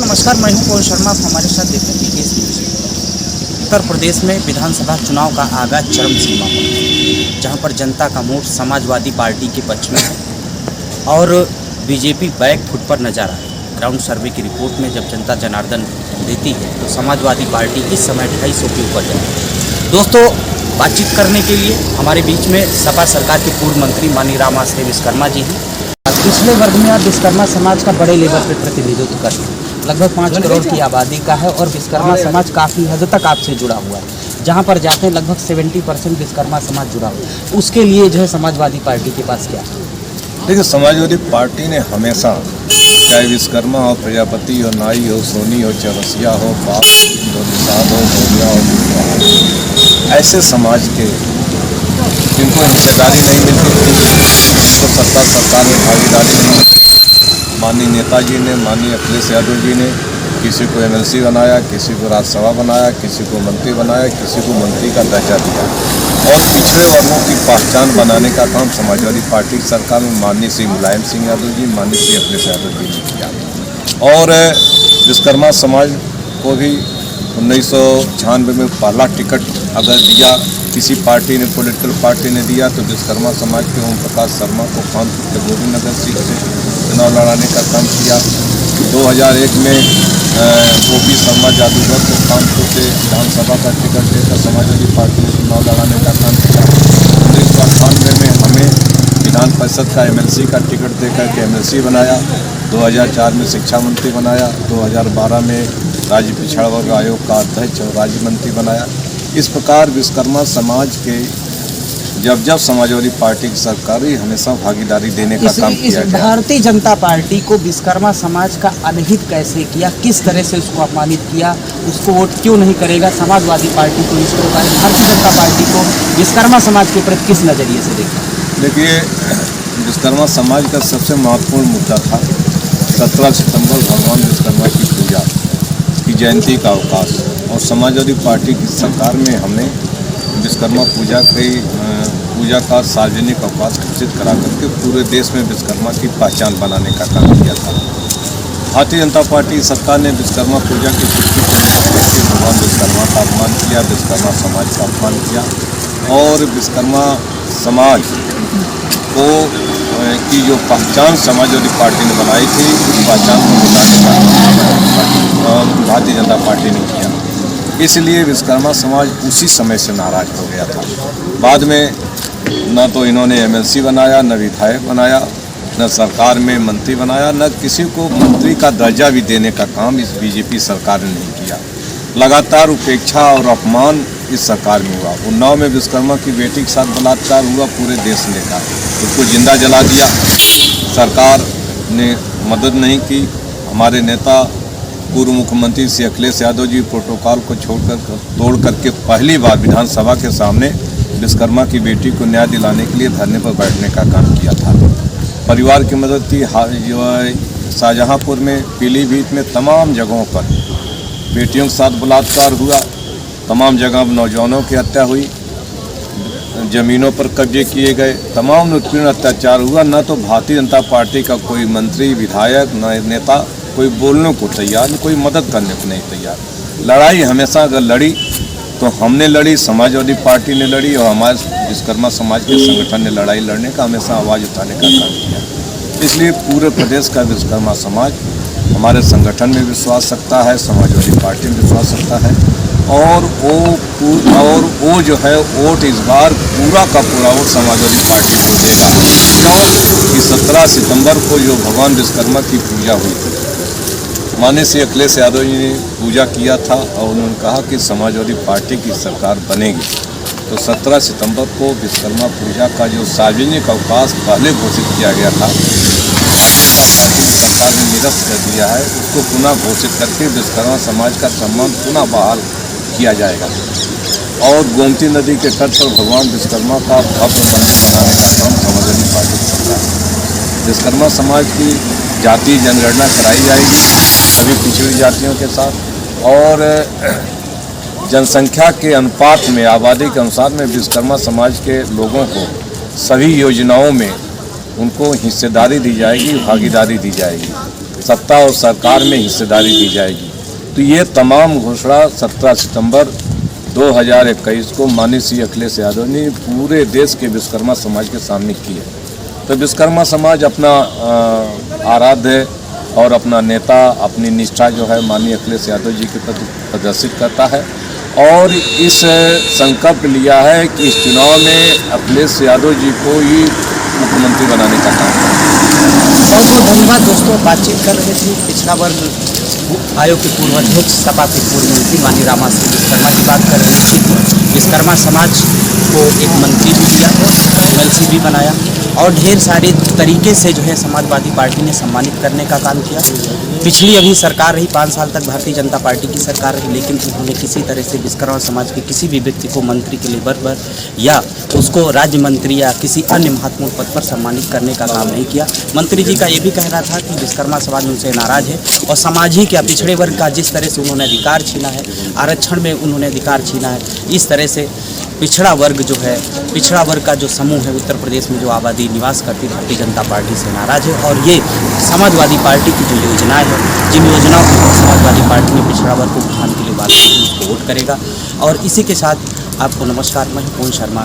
नमस्कार, मैं हूं पवन शर्मा। आप हमारे साथ देखते हैं PTS न्यूज़। उत्तर प्रदेश में विधानसभा चुनाव का आगाज चरम सीमा पर, जहां पर जनता का मूड समाजवादी पार्टी के पक्ष में है और बीजेपी बैक फुट पर नजर आ रही है। ग्राउंड सर्वे की रिपोर्ट में जब जनता जनार्दन देती है तो समाजवादी पार्टी इस समय 250 के ऊपर जाती है। दोस्तों, बातचीत करने के लिए हमारे बीच में सपा सरकार के पूर्व मंत्री माननीय राम आश्रय विश्वकर्मा जी हैं। पिछले वर्ग में आप विश्वकर्मा समाज का बड़े लेवल पर प्रतिनिधित्व करते हैं। लगभग 5 करोड़ की आबादी का है और विश्वकर्मा समाज काफ़ी हद तक आपसे जुड़ा हुआ है। जहां पर जाते हैं लगभग 70% विश्वकर्मा समाज जुड़ा हुआ है। उसके लिए जो है समाजवादी पार्टी के पास क्या है? देखिए, समाजवादी पार्टी ने हमेशा, चाहे विश्वकर्मा हो, प्रजापति हो, नाई हो, सोनी हो, चौरसिया हो, बाप हो, निषाद हो, गौरिया हो, ऐसे समाज के जिनको हिस्सेदारी नहीं मिलती थी, जिनको सरकार में भागीदारी नहीं मिलती, माननीय नेताजी ने, माननीय अखिलेश यादव जी ने किसी को MLC बनाया, किसी को राज्यसभा बनाया, किसी को मंत्री बनाया, किसी को मंत्री का दर्जा दिया और पिछड़े वर्गों की पहचान बनाने का काम समाजवादी पार्टी की सरकार में माननीय श्री मुलायम सिंह यादव जी, माननीय श्री अखिलेश यादव जी ने किया। और विश्वकर्मा समाज को भी 1996 में पहला टिकट अगर दिया किसी पार्टी ने, पॉलिटिकल पार्टी ने दिया, तो विश्वकर्मा समाज के ओम प्रकाश शर्मा को कानपुर के गोविंद नगर सीट से चुनाव लड़ाने का काम किया। 2001 में OP शर्मा जादूगर को कानपुर से विधानसभा का टिकट देकर समाजवादी पार्टी ने चुनाव लड़ाने का काम किया। 1998 में हमें विधान परिषद का MLC का टिकट देकर के MLC बनाया। 2004 में शिक्षा मंत्री बनाया। 2012 में राज्य पिछड़ा वर्ग आयोग का अध्यक्ष और राज्य मंत्री बनाया। इस प्रकार विश्वकर्मा समाज के जब समाजवादी पार्टी की सरकार ही हमेशा भागीदारी देने का काम किया गया। भारतीय जनता पार्टी को विश्वकर्मा समाज का अनहित कैसे किया, किस तरह से उसको अपमानित किया, उसको वोट क्यों नहीं करेगा? समाजवादी पार्टी को इस प्रकार भारतीय जनता पार्टी को विश्वकर्मा समाज के प्रति किस नज़रिए से देखा? देखिए, विश्वकर्मा समाज का सबसे महत्वपूर्ण मुद्दा था 17 सितंबर भगवान विश्वकर्मा की पूजा की जयंती का अवकाश, और समाजवादी पार्टी की सरकार में हमने विश्वकर्मा पूजा का सार्वजनिक अवकाश घोषित करा करके पूरे देश में विश्वकर्मा की पहचान बनाने का काम किया था। भारतीय जनता पार्टी की सरकार ने विश्वकर्मा पूजा की छुट्टी करके भगवान विश्वकर्मा का अपमान किया, विश्वकर्मा समाज का अपमान किया और विश्वकर्मा समाज को की जो पहचान समाजवादी पार्टी ने बनाई थी, उस पहचान को मिटाने का भारतीय जनता पार्टी ने किया। इसलिए विश्वकर्मा समाज उसी समय से नाराज हो गया था। बाद में न तो इन्होंने MLC बनाया, न विधायक बनाया, न सरकार में मंत्री बनाया, न किसी को मंत्री का दर्जा भी देने का काम इस BJP सरकार ने नहीं किया। लगातार उपेक्षा और अपमान इस सरकार में हुआ। उन्नाव में विश्वकर्मा की बेटी के साथ बलात्कार हुआ, पूरे देश ने देखा, उसको जिंदा जला दिया। सरकार ने मदद नहीं की। हमारे नेता पूर्व मुख्यमंत्री श्री अखिलेश यादव जी प्रोटोकॉल को तोड़ करके पहली बार विधानसभा के सामने विश्वकर्मा की बेटी को न्याय दिलाने के लिए धरने पर बैठने का काम किया था। परिवार की मदद की। शाहजहांपुर में, पीलीभीत में, तमाम जगहों पर बेटियों के साथ बलात्कार हुआ। तमाम जगह नौजवानों की हत्या हुई, जमीनों पर कब्जे किए गए, तमाम उत्पीड़न अत्याचार हुआ। न तो भारतीय जनता पार्टी का कोई मंत्री, विधायक, न नेता कोई बोलने को तैयार, कोई मदद करने को नहीं तैयार। लड़ाई हमेशा अगर लड़ी तो हमने लड़ी, समाजवादी पार्टी ने लड़ी और हमारे विश्वकर्मा समाज के संगठन ने लड़ाई लड़ने का, हमेशा आवाज़ उठाने का काम किया। इसलिए पूरे प्रदेश का विश्वकर्मा समाज हमारे संगठन में विश्वास रखता है, समाजवादी पार्टी में विश्वास रखता है और वो जो है वोट इस बार पूरा का पूरा वोट समाजवादी पार्टी को देगा। क्यों कि 17 सितंबर को जो भगवान विश्वकर्मा की पूजा हुई थी, माननीय श्री अखिलेश यादव जी ने पूजा किया था और उन्होंने कहा कि समाजवादी पार्टी की सरकार बनेगी, तो 17 सितंबर को विश्वकर्मा पूजा का जो सार्वजनिक अवकाश पहले घोषित किया गया था, सरकार ने निरस्त कर दिया है। उसको पुनः घोषित करके विश्वकर्मा समाज का सम्मान पुनः बहाल किया जाएगा और गोमती नदी के तट पर भगवान विश्वकर्मा का भव्य मंदिर बनाने का काम समाजवादी पार्टी की सरकार है। विश्वकर्मा समाज की जातीय जनगणना कराई जाएगी सभी पिछड़ी जातियों के साथ और जनसंख्या के अनुपात में, आबादी के अनुसार में विश्वकर्मा समाज के लोगों को सभी योजनाओं में उनको हिस्सेदारी दी जाएगी, भागीदारी दी जाएगी। सत्ता और सरकार में हिस्सेदारी दी जाएगी। तो ये तमाम घोषणा 17 सितंबर 2021 को माननीय श्री अखिलेश यादव ने पूरे देश के विश्वकर्मा समाज के सामने की है। तो विश्वकर्मा समाज अपना आराध्य और अपना नेता, अपनी निष्ठा जो है माननीय अखिलेश यादव जी के प्रति प्रदर्शित करता है और इस संकल्प लिया है कि इस चुनाव में अखिलेश यादव जी को ही मुख्यमंत्री बनाने का काम करें। बहुत बहुत धन्यवाद दोस्तों। बातचीत कर रहे थे पिछड़ा वर्ग आयोग के पूर्व अध्यक्ष, सपा के पूर्व मंत्री माननीय रामाश्री विश्वकर्मा की बात कर रहे थे। विश्वकर्मा समाज को एक मंत्री भी दिया है, एमएलसी भी बनाया और ढेर सारे तरीके से जो है समाजवादी पार्टी ने सम्मानित करने का काम किया। पिछली अभी सरकार रही 5 साल तक भारतीय जनता पार्टी की सरकार रही, लेकिन उन्होंने किसी तरह से विश्वकर्मा समाज के किसी भी व्यक्ति को मंत्री के लेवल पर या उसको राज्य मंत्री या किसी अन्य महत्वपूर्ण पद पर सम्मानित करने का काम नहीं किया। मंत्री जी का ये भी कहना था कि विश्वकर्मा समाज उनसे नाराज है और सामाजिक या पिछड़े वर्ग का जिस तरह से उन्होंने अधिकार छीना है, आरक्षण में उन्होंने अधिकार छीना है, इस तरह से पिछड़ा वर्ग जो है, पिछड़ा वर्ग का जो समूह है उत्तर प्रदेश में जो आबादी निवास करती भारतीय जनता पार्टी से नाराज है। और ये समाजवादी पार्टी की जो योजनाएं हैं, जिन योजनाओं को समाजवादी पार्टी ने पिछड़ा वर्ग को उठाने के लिए बात की, उसको वोट करेगा। और इसी के साथ आपको नमस्कार, मैं पूर्ण शर्मा।